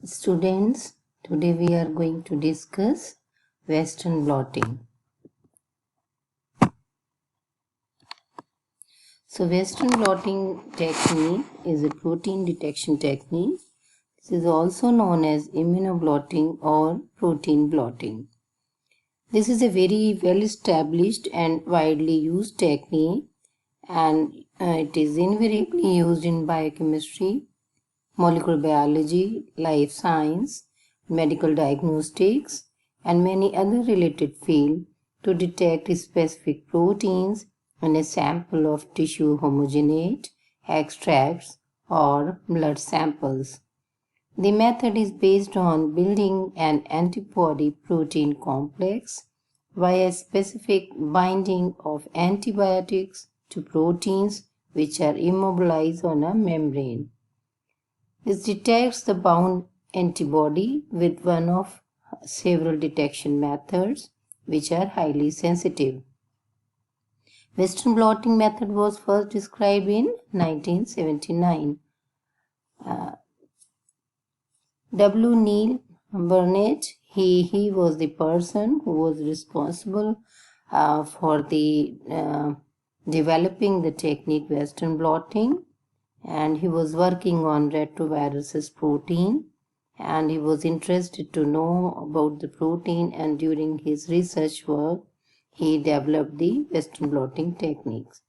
Students, today we are going to discuss Western blotting. So Western blotting technique is a protein detection technique. This is also known as immunoblotting or protein blotting. This is a very well established and widely used technique, and it is invariably used in biochemistry, molecular biology, life science, medical diagnostics, and many other related fields to detect specific proteins in a sample of tissue homogenate extracts or blood samples. The method is based on building an antibody protein complex via specific binding of antibiotics to proteins which are immobilized on a membrane. This detects the bound antibody with one of several detection methods which are highly sensitive. Western blotting method was first described in 1979. W. Neil Burnett, he was the person who was responsible for the developing the technique Western blotting, and he was working on retroviruses protein, and he was interested to know about the protein, and during his research work he developed the Western blotting techniques.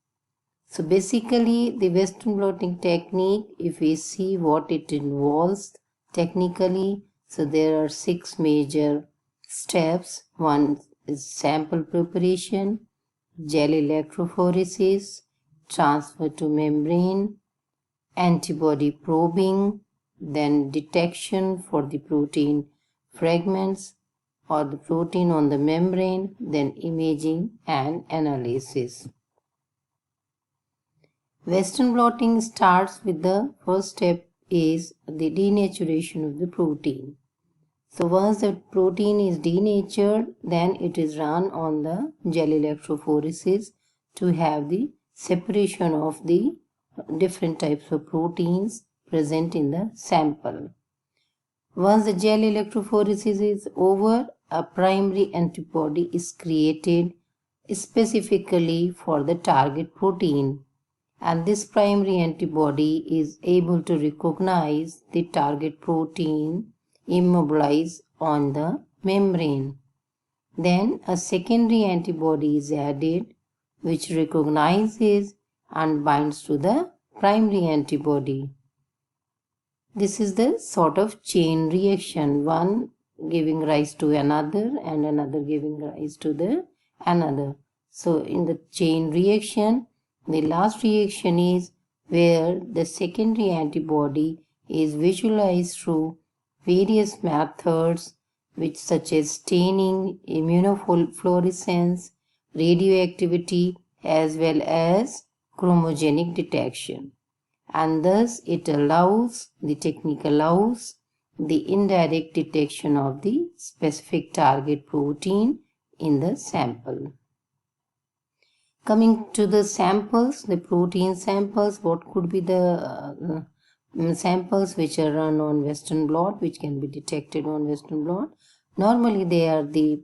So basically the Western blotting technique, if we see what it involves technically, so there are 6 major steps. One is sample preparation, gel electrophoresis, transfer to membrane, antibody probing, then detection for the protein fragments or the protein on the membrane, then imaging and analysis. Western blotting starts with the first step is the denaturation of the protein. So once the protein is denatured, then it is run on the gel electrophoresis to have the separation of the different types of proteins present in the sample. Once the gel electrophoresis is over, a primary antibody is created specifically for the target protein, and this primary antibody is able to recognize the target protein immobilized on the membrane. Then a secondary antibody is added which recognizes and binds to the primary antibody. This is the sort of chain reaction, one giving rise to another and another giving rise to the another. So in the chain reaction, the last reaction is where the secondary antibody is visualized through various methods which such as staining, immunofluorescence, radioactivity as well as chromogenic detection, and thus it allows, the technique allows the indirect detection of the specific target protein in the sample. Coming to the samples, the protein samples, what could be the samples which are run on Western blot, which can be detected on Western blot? Normally they are the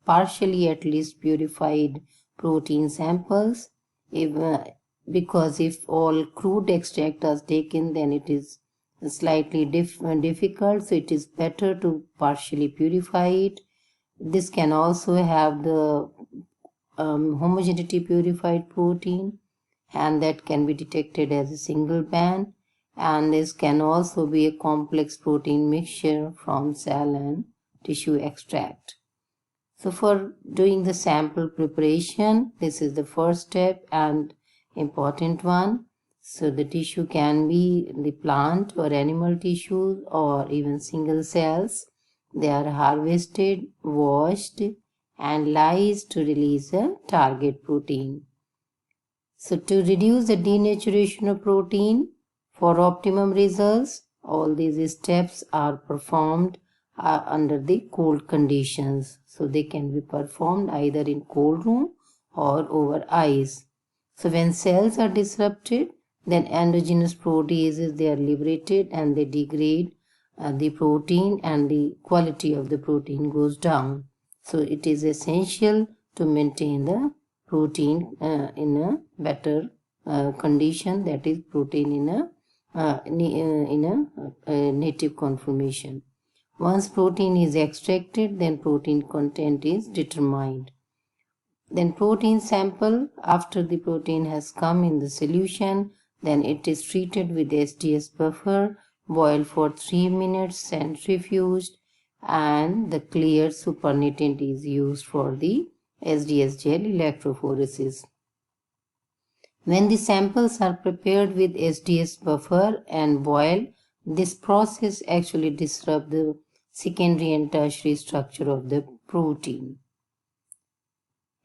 partially at least purified protein samples. Because if all crude extract is taken, then it is slightly difficult, so it is better to partially purify it. This can also have the homogeneity purified protein, and that can be detected as a single band, and this can also be a complex protein mixture from cell and tissue extract. So for doing the sample preparation, this is the first step and important one. So the tissue can be the plant or animal tissues or even single cells. They are harvested, washed and lysed to release a target protein. So to reduce the denaturation of protein for optimum results, all these steps are performed under the cold conditions. So they can be performed either in cold room or over ice. So when cells are disrupted, then endogenous proteases, they are liberated and they degrade the protein and the quality of the protein goes down. So it is essential to maintain the protein in a better condition, that is protein in a native conformation. Once protein is extracted, then protein content is determined. Then protein sample, after the protein has come in the solution, then it is treated with SDS buffer, boiled for 3 minutes, centrifuged, and the clear supernatant is used for the SDS gel electrophoresis. When the samples are prepared with SDS buffer and boiled, this process actually disrupts the secondary and tertiary structure of the protein.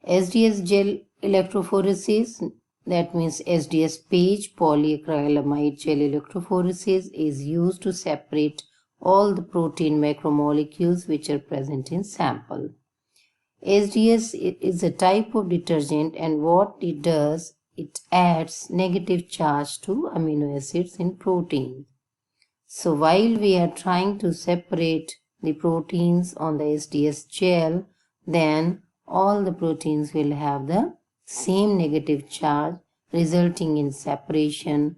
SDS gel electrophoresis, that means SDS page polyacrylamide gel electrophoresis, is used to separate all the protein macromolecules which are present in sample. SDS is a type of detergent, and what it does, it adds negative charge to amino acids in protein. So while we are trying to separate the proteins on the SDS gel, then all the proteins will have the same negative charge, resulting in separation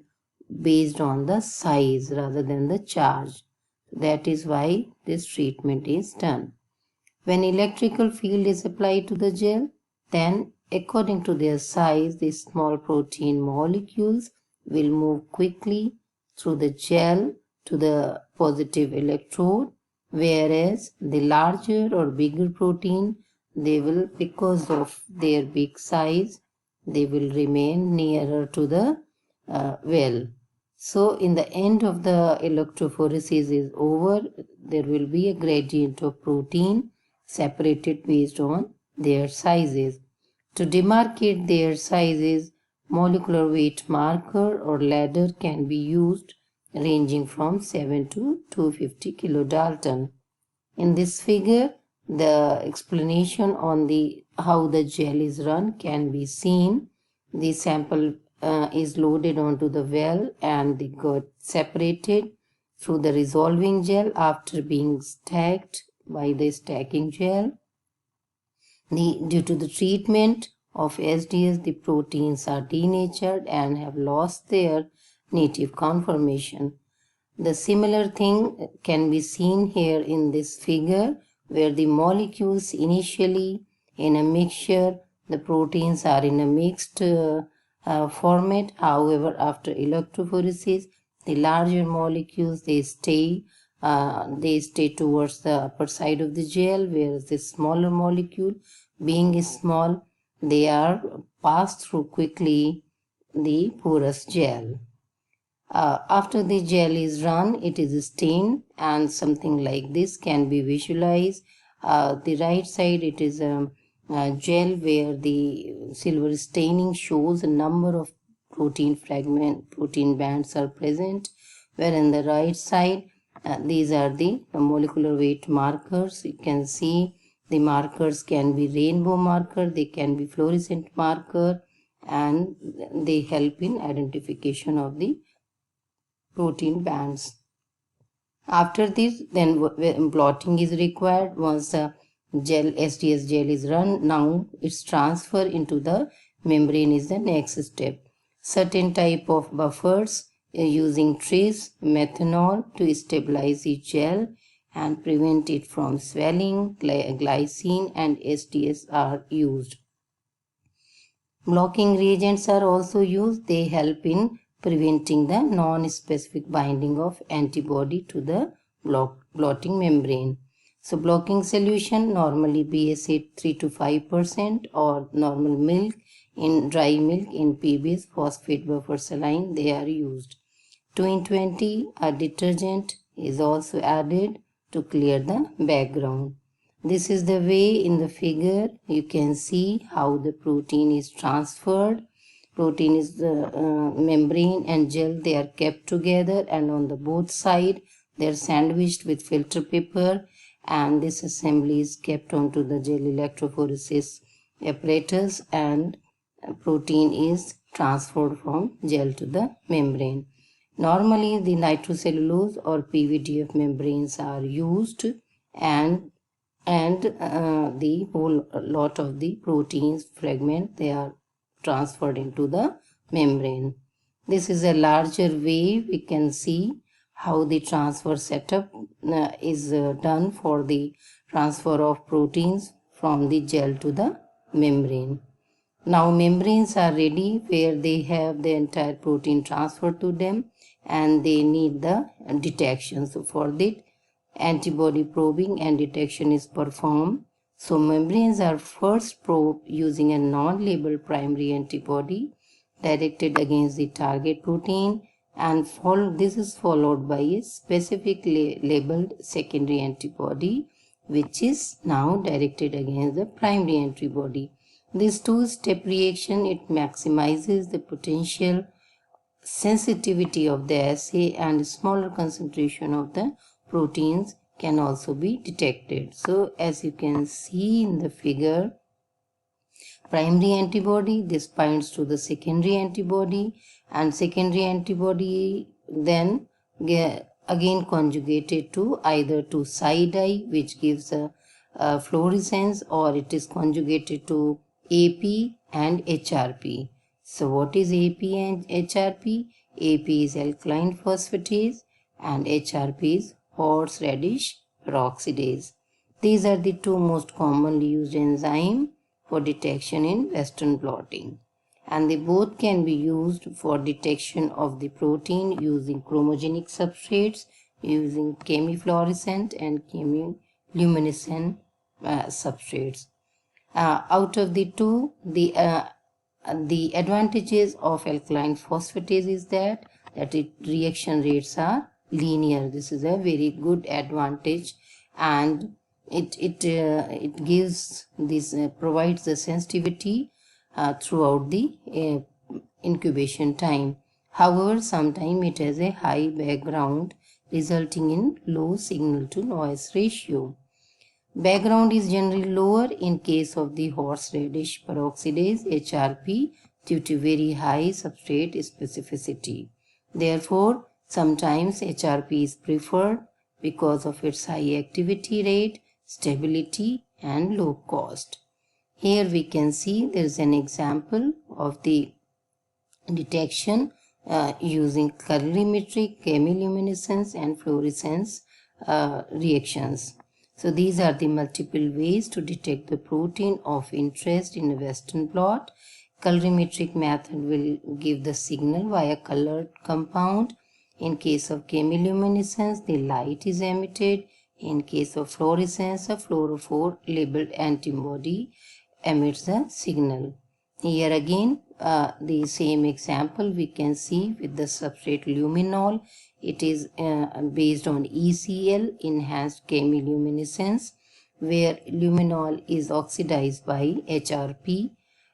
based on the size rather than the charge. That is why this treatment is done. When electrical field is applied to the gel, then according to their size, the small protein molecules will move quickly through the gel to the positive electrode, whereas the larger or bigger protein, they will, because of their big size, they will remain nearer to the well. So in the end of the electrophoresis is over, there will be a gradient of protein separated based on their sizes. To demarcate their sizes, molecular weight marker or ladder can be used, ranging from 7 to 250 kilodalton. In this figure, the explanation on how the gel is run can be seen. The sample is loaded onto the well and they got separated through the resolving gel after being stacked by the stacking gel. Due to the treatment of SDS, the proteins are denatured and have lost their native conformation. The similar thing can be seen here in this figure, where the molecules initially in a mixture, the proteins are in a mixed format. However, after electrophoresis, the larger molecules, they stay towards the upper side of the gel, whereas the smaller molecule, being small, they are passed through quickly the porous gel. After the gel is run, it is stained, and something like this can be visualized. The right side, it is a gel where the silver staining shows a number of protein bands are present, where in the right side, these are the molecular weight markers. You can see the markers can be rainbow marker, they can be fluorescent marker, and they help in identification of the protein bands. After this, then blotting is required. Once the SDS gel is run, now its transfer into the membrane is the next step. Certain type of buffers using trace methanol to stabilize the gel and prevent it from swelling, glycine and SDS are used. Blocking reagents are also used. They help in preventing the non-specific binding of antibody to the blotting membrane. So blocking solution, normally BSA 3 to 5% or normal milk in dry milk in PBS, phosphate buffer saline, they are used. 2-in-20, a detergent is also added to clear the background. This is the way in the figure you can see how the protein is transferred. Protein is the membrane and gel, they are kept together, and on the both side they are sandwiched with filter paper, and this assembly is kept onto the gel electrophoresis apparatus, and protein is transferred from gel to the membrane. Normally, the nitrocellulose or PVDF membranes are used, and the whole lot of the proteins fragment, they are transferred into the membrane. This is a larger way we can see how the transfer setup is done for the transfer of proteins from the gel to the membrane. Now membranes are ready where they have the entire protein transferred to them, and they need the detection. So for that, antibody probing and detection is performed. So membranes are first probed using a non-labeled primary antibody directed against the target protein, and this is followed by a specific labeled secondary antibody which is now directed against the primary antibody. This two-step reaction, it maximizes the potential sensitivity of the assay, and smaller concentration of the proteins can also be detected. So as you can see in the figure, primary antibody, this binds to the secondary antibody, and secondary antibody then again conjugated to either to Cy-dye, which gives a fluorescence, or it is conjugated to AP and HRP. So what is AP and HRP? AP is alkaline phosphatase and HRP is horseradish peroxidase. These are the two most commonly used enzymes for detection in Western blotting, and they both can be used for detection of the protein using chromogenic substrates, using chemifluorescent and chemiluminescent substrates. Out of the two, the advantages of alkaline phosphatase is that its reaction rates are linear. This is a very good advantage, and it gives this provides the sensitivity throughout the incubation time. However, sometimes it has a high background, resulting in low signal to noise ratio. Background is generally lower in case of the horseradish peroxidase HRP due to very high substrate specificity. Therefore, sometimes HRP is preferred because of its high activity rate, stability, and low cost. Here we can see there is an example of the detection using colorimetric, chemiluminescence, and fluorescence reactions. So these are the multiple ways to detect the protein of interest in a Western blot. Colorimetric method will give the signal via colored compound. In case of chemiluminescence, the light is emitted. In case of fluorescence, a fluorophore labeled antibody emits the signal. Here again, the same example we can see with the substrate luminol. It is based on ECL, enhanced chemiluminescence, where luminol is oxidized by HRP,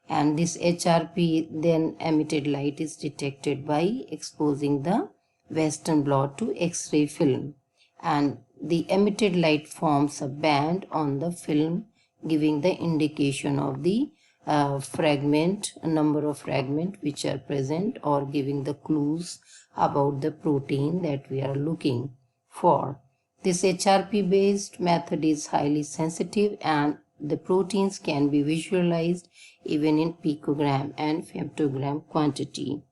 and this HRP then emitted light is detected by exposing the Western blot to X-ray film, and the emitted light forms a band on the film, giving the indication of the number of fragments which are present, or giving the clues about the protein that we are looking for. This HRP based method is highly sensitive, and the proteins can be visualized even in picogram and femtogram quantity.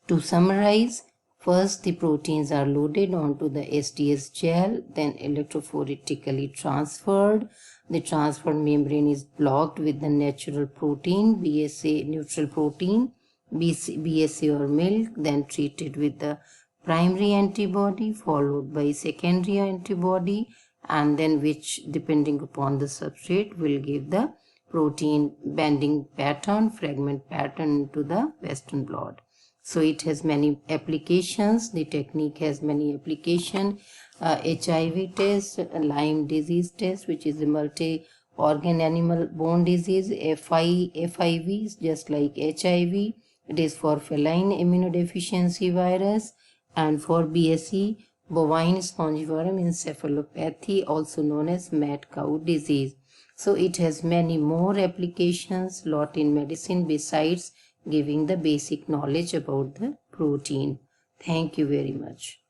To summarize, first the proteins are loaded onto the SDS gel, then electrophoretically transferred. The transferred membrane is blocked with the natural protein, BSA neutral protein, BSA or milk, then treated with the primary antibody followed by secondary antibody, and then which, depending upon the substrate, will give the protein bending pattern, fragment pattern to the Western blot. So it has many applications. The technique has many applications. HIV test, Lyme disease test, which is a multi-organ animal bone disease. FIV is just like HIV. It is for feline immunodeficiency virus, and for BSE, bovine spongiform encephalopathy, also known as mad cow disease. So it has many more applications, lot in medicine, besides giving the basic knowledge about the protein. Thank you very much.